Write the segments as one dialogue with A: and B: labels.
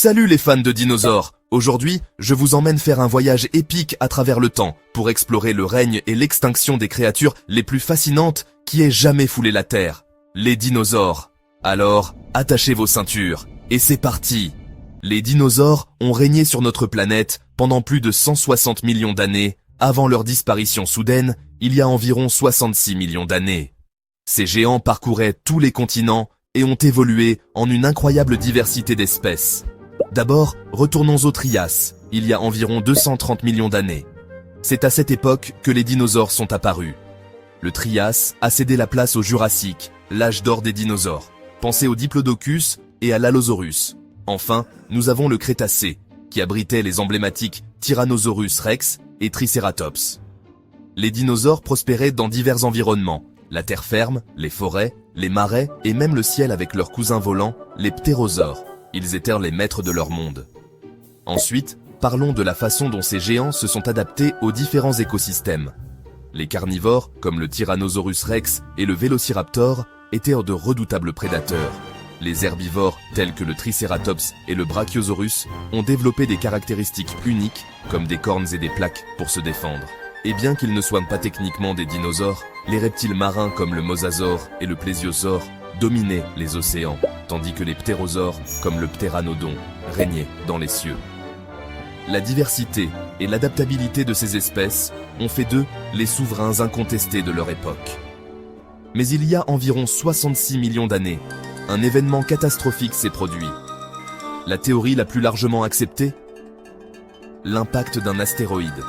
A: Salut les fans de dinosaures! Aujourd'hui, je vous emmène faire un voyage épique à travers le temps pour explorer le règne et l'extinction des créatures les plus fascinantes qui aient jamais foulé la Terre. Les dinosaures. Alors, attachez vos ceintures. Et c'est parti! Les dinosaures ont régné sur notre planète pendant plus de 160 millions d'années avant leur disparition soudaine il y a environ 66 millions d'années. Ces géants parcouraient tous les continents et ont évolué en une incroyable diversité d'espèces. D'abord, retournons au Trias, il y a environ 230 millions d'années. C'est à cette époque que les dinosaures sont apparus. Le Trias a cédé la place au Jurassique, l'âge d'or des dinosaures. Pensez au Diplodocus et à l'Allosaurus. Enfin, nous avons le Crétacé, qui abritait les emblématiques Tyrannosaurus rex et Triceratops. Les dinosaures prospéraient dans divers environnements, la terre ferme, les forêts, les marais et même le ciel avec leurs cousins volants, les ptérosaures. Ils étaient les maîtres de leur monde. Ensuite, parlons de la façon dont ces géants se sont adaptés aux différents écosystèmes. Les carnivores, comme le Tyrannosaurus rex et le Vélociraptor, étaient de redoutables prédateurs. Les herbivores, tels que le Triceratops et le Brachiosaurus, ont développé des caractéristiques uniques, comme des cornes et des plaques, pour se défendre. Et bien qu'ils ne soient pas techniquement des dinosaures, les reptiles marins comme le mosasaure et le plésiosaure dominaient les océans, tandis que les ptérosaures, comme le ptéranodon, régnaient dans les cieux. La diversité et l'adaptabilité de ces espèces ont fait d'eux les souverains incontestés de leur époque. Mais il y a environ 66 millions d'années, un événement catastrophique s'est produit. La théorie la plus largement acceptée? L'impact d'un astéroïde.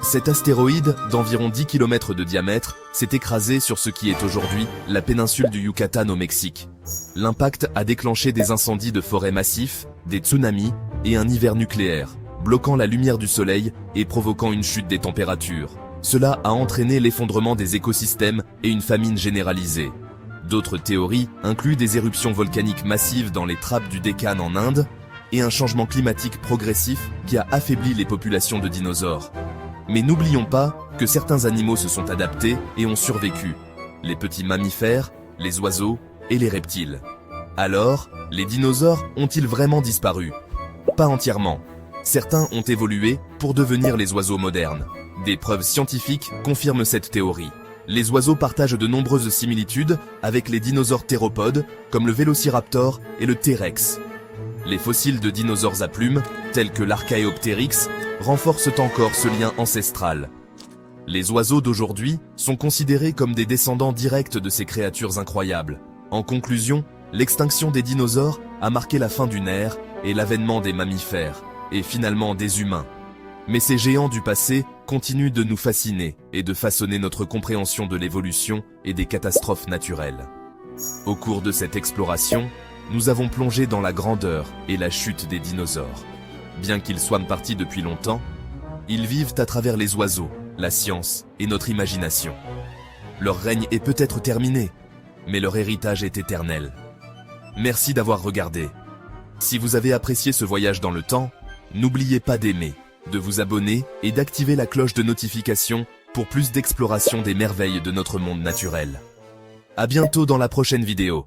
A: Cet astéroïde, d'environ 10 km de diamètre, s'est écrasé sur ce qui est aujourd'hui la péninsule du Yucatan au Mexique. L'impact a déclenché des incendies de forêt massifs, des tsunamis et un hiver nucléaire, bloquant la lumière du soleil et provoquant une chute des températures. Cela a entraîné l'effondrement des écosystèmes et une famine généralisée. D'autres théories incluent des éruptions volcaniques massives dans les trappes du Deccan en Inde et un changement climatique progressif qui a affaibli les populations de dinosaures. Mais n'oublions pas que certains animaux se sont adaptés et ont survécu. Les petits mammifères, les oiseaux et les reptiles. Alors, les dinosaures ont-ils vraiment disparu? Pas entièrement. Certains ont évolué pour devenir les oiseaux modernes. Des preuves scientifiques confirment cette théorie. Les oiseaux partagent de nombreuses similitudes avec les dinosaures théropodes comme le Vélociraptor et le T-Rex. Les fossiles de dinosaures à plumes, tels que l'Archaeopteryx, renforcent encore ce lien ancestral. Les oiseaux d'aujourd'hui sont considérés comme des descendants directs de ces créatures incroyables. En conclusion, l'extinction des dinosaures a marqué la fin d'une ère et l'avènement des mammifères, et finalement des humains. Mais ces géants du passé continuent de nous fasciner et de façonner notre compréhension de l'évolution et des catastrophes naturelles. Au cours de cette exploration, nous avons plongé dans la grandeur et la chute des dinosaures. Bien qu'ils soient partis depuis longtemps, ils vivent à travers les oiseaux, la science et notre imagination. Leur règne est peut-être terminé, mais leur héritage est éternel. Merci d'avoir regardé. Si vous avez apprécié ce voyage dans le temps, n'oubliez pas d'aimer, de vous abonner et d'activer la cloche de notification pour plus d'exploration des merveilles de notre monde naturel. À bientôt dans la prochaine vidéo.